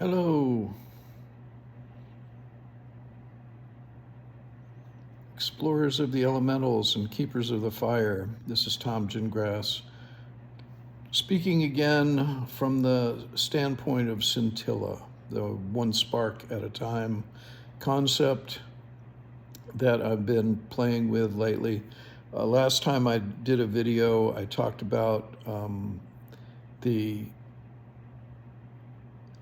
Hello, explorers of the elementals and keepers of the fire. This is Tom Gingras, speaking again from the standpoint of scintilla, the one spark at a time concept that I've been playing with lately. Last time I did a video, I talked about the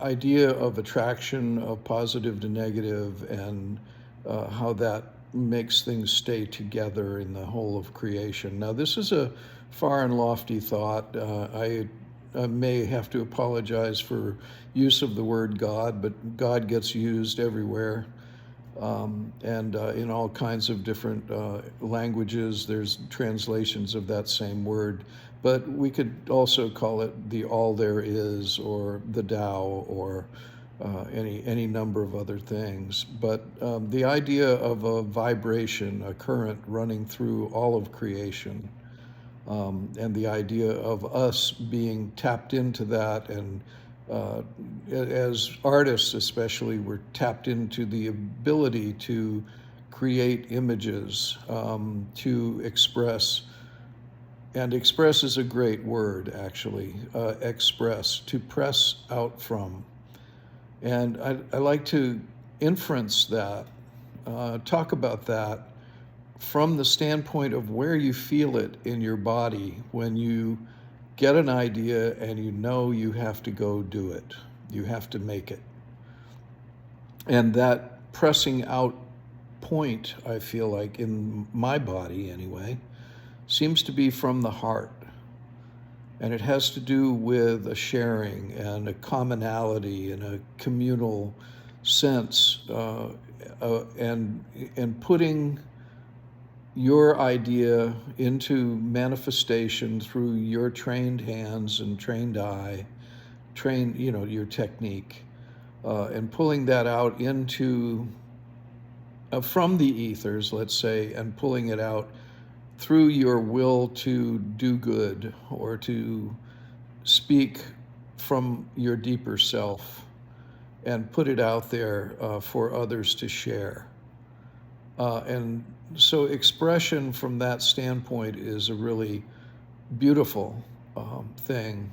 idea of attraction of positive to negative and how that makes things stay together in the whole of creation. Now, this is a far and lofty thought. I may have to apologize for use of the word God, but God gets used everywhere. And in all kinds of different languages, there's translations of that same word. But we could also call it the all there is, or the Tao, or any number of other things. But the idea of a vibration, a current running through all of creation, and the idea of us being tapped into that, and as artists especially, we're tapped into the ability to create images, to express. And express is a great word, actually. Express, to press out from. And I like to inference that, talk about that from the standpoint of where you feel it in your body when you get an idea and you know you have to go do it. You have to make it. And that pressing out point, I feel like, in my body anyway, seems to be from the heart. And it has to do with a sharing and a commonality and a communal sense, and putting your idea into manifestation through your trained hands and trained eye, your technique, and pulling that out into from the ethers, let's say, and pulling it out through your will to do good or to speak from your deeper self and put it out there for others to share. And so expression from that standpoint is a really beautiful thing.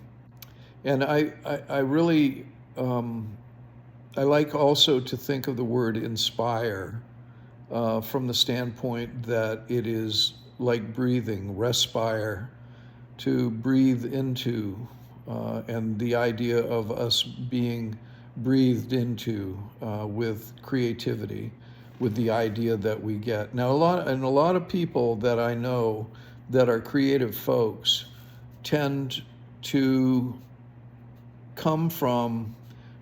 And I really, I like also to think of the word inspire from the standpoint that it is like breathing, respire, to breathe into, and the idea of us being breathed into with creativity, with the idea that we get. Now, a lot of people that I know that are creative folks tend to come from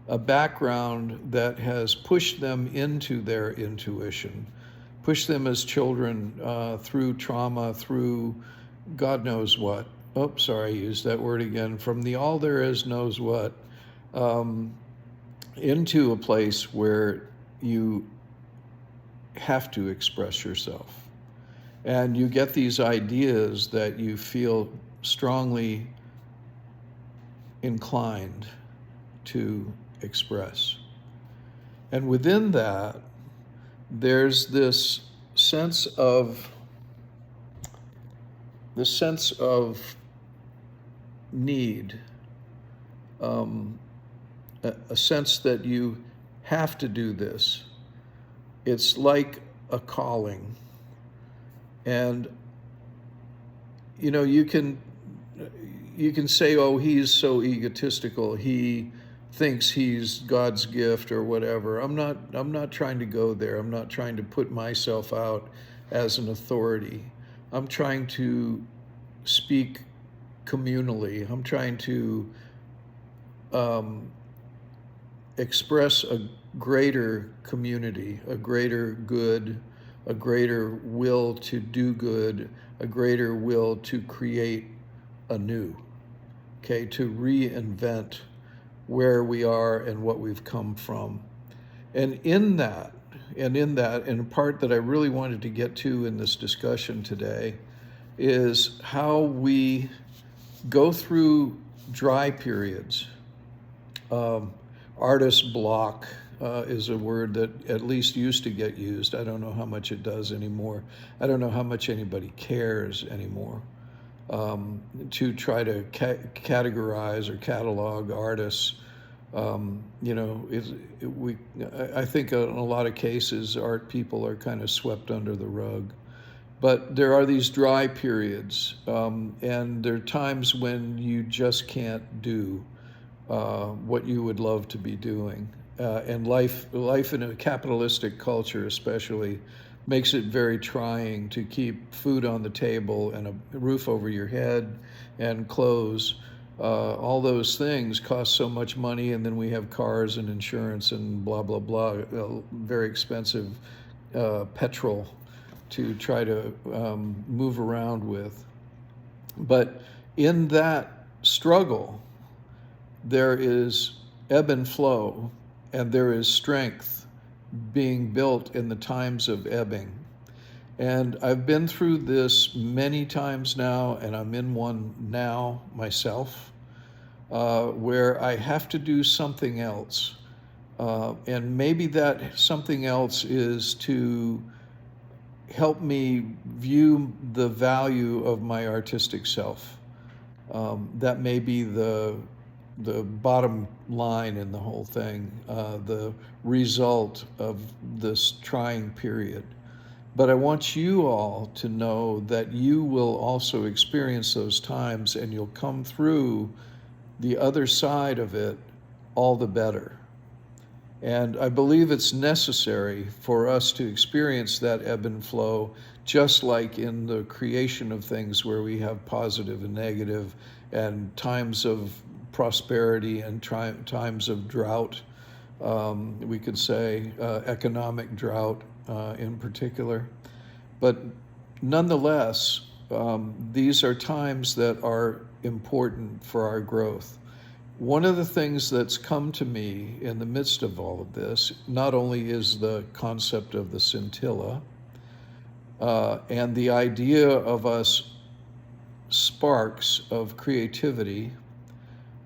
a background that has pushed them into their intuition, pushed them as children through trauma, through God knows what. Oh, sorry, I used that word again. From the all there is knows what, into a place where you have to express yourself. And you get these ideas that you feel strongly inclined to express. And within that, there's this sense of need, a sense that you have to do this. It's like a calling. And you can say, oh, he's so egotistical, he thinks he's God's gift or whatever. I'm not trying to go there. I'm not trying to put myself out as an authority. I'm trying to speak communally. I'm trying to express a greater community, a greater good, a greater will to do good, a greater will to create anew, okay, to reinvent where we are and what we've come from. And in that, and a part that I really wanted to get to in this discussion today, is how we go through dry periods Artist block is a word that at least used to get used. I don't know how much it does anymore. I don't know how much anybody cares anymore. To try to categorize or catalog artists, I think in a lot of cases, art people are kind of swept under the rug. But there are these dry periods, and there are times when you just can't do what you would love to be doing. And life in a capitalistic culture, especially, makes it very trying to keep food on the table and a roof over your head and clothes. All those things cost so much money, and then we have cars and insurance and blah blah blah, very expensive petrol to try to move around with. But in that struggle, there is ebb and flow, and there is strength being built in the times of ebbing. And I've been through this many times now, and I'm in one now myself, where I have to do something else. And maybe that something else is to help me view the value of my artistic self. That may be the bottom line in the whole thing, the result of this trying period. But I want you all to know that you will also experience those times, and you'll come through the other side of it all the better. And I believe it's necessary for us to experience that ebb and flow, just like in the creation of things where we have positive and negative, and times of prosperity and times of drought. We could say economic drought in particular. But nonetheless, these are times that are important for our growth. One of the things that's come to me in the midst of all of this, not only is the concept of the scintilla and the idea of us sparks of creativity,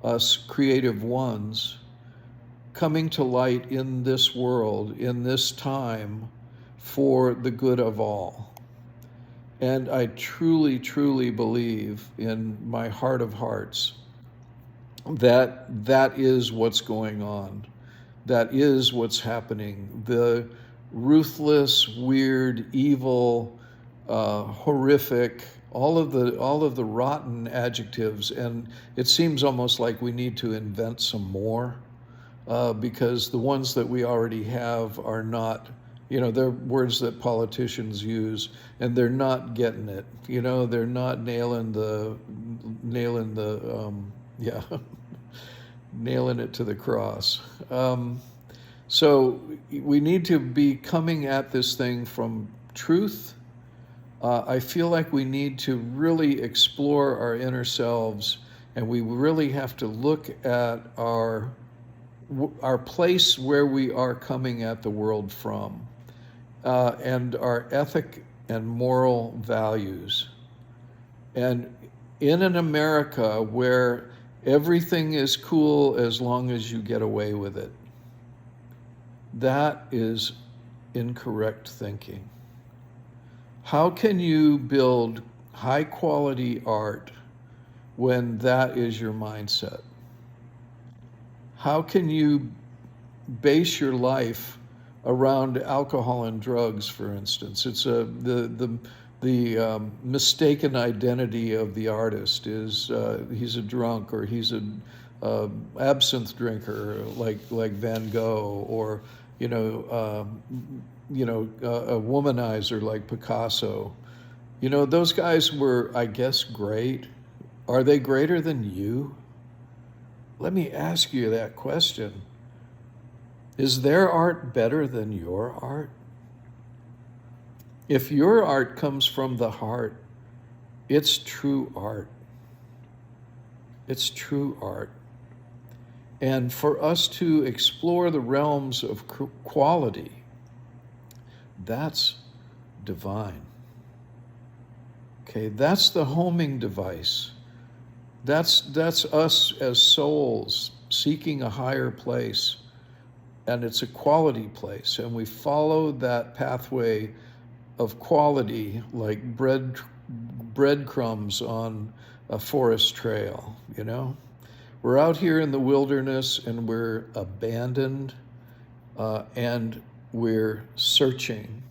us creative ones, coming to light in this world, in this time, for the good of all. And I truly, truly believe in my heart of hearts that that is what's going on. That is what's happening. The ruthless, weird, evil, horrific, all of the rotten adjectives, and it seems almost like we need to invent some more, because the ones that we already have are not, they're words that politicians use, and they're not getting it. They're not nailing the yeah, nailing it to the cross. So we need to be coming at this thing from truth. I feel like we need to really explore our inner selves, and we really have to look at our place where we are coming at the world from, and our ethic and moral values. And in an America where everything is cool as long as you get away with it, that is incorrect thinking. How can you build high quality art when that is your mindset? How can you base your life around alcohol and drugs, for instance? It's the mistaken identity of the artist is he's a drunk, or he's a absinthe drinker like Van Gogh, or a womanizer like Picasso. Those guys were, I guess, great. Are they greater than you? Let me ask you that question. Is their art better than your art? If your art comes from the heart, it's true art. It's true art. And for us to explore the realms of quality, that's divine. Okay, that's the homing device. That's us as souls seeking a higher place, and it's a quality place, and we follow that pathway of quality like breadcrumbs on a forest trail, you know? We're out here in the wilderness and we're abandoned, and we're searching.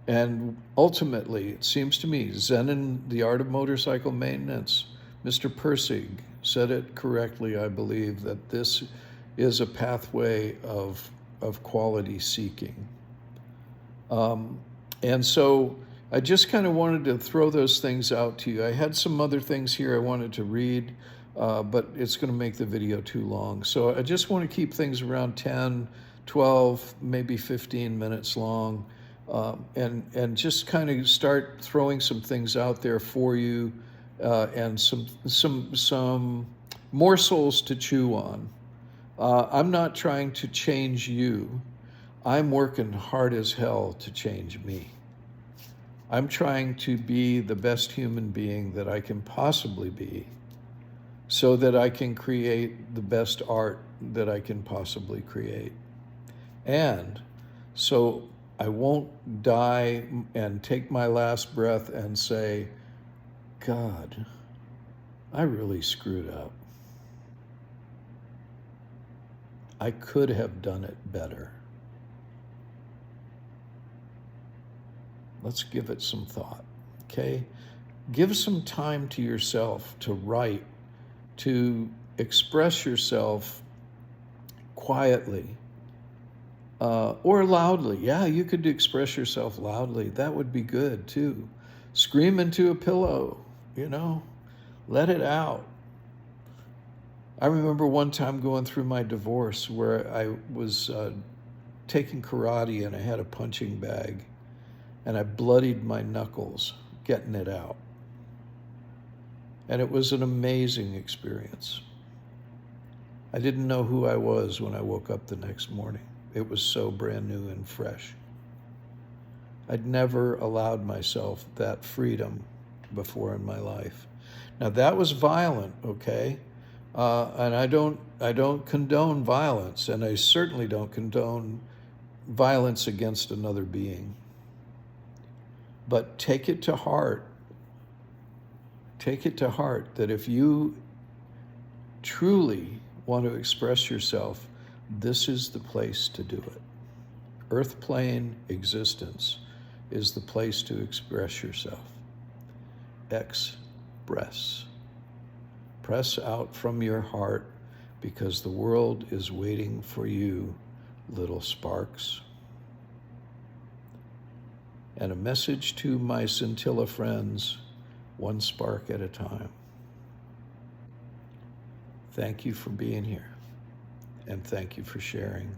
And ultimately, it seems to me, Zen in the Art of Motorcycle Maintenance, Mr. Persig said it correctly, I believe, that this is a pathway of quality seeking. And so I just kind of wanted to throw those things out to you. I had some other things here I wanted to read, but it's going to make the video too long. So I just want to keep things around 10, 12, maybe 15 minutes long, and just kind of start throwing some things out there for you, and some morsels to chew on. I'm not trying to change you. I'm working hard as hell to change me. I'm trying to be the best human being that I can possibly be so that I can create the best art that I can possibly create. And so I won't die and take my last breath and say, God, I really screwed up. I could have done it better. Let's give it some thought, okay? Give some time to yourself to write, to express yourself quietly, or loudly. Yeah, you could express yourself loudly. That would be good too. Scream into a pillow, you know, let it out. I remember one time going through my divorce where I was taking karate and I had a punching bag and I bloodied my knuckles getting it out. And it was an amazing experience. I didn't know who I was when I woke up the next morning. It was so brand new and fresh. I'd never allowed myself that freedom before in my life. Now that was violent, okay? And I don't condone violence, and I certainly don't condone violence against another being. But take it to heart. Take it to heart that if you truly want to express yourself, this is the place to do it. Earth plane existence is the place to express yourself. Express. Press out from your heart because the world is waiting for you, little sparks. And a message to my scintilla friends, one spark at a time. Thank you for being here, and thank you for sharing.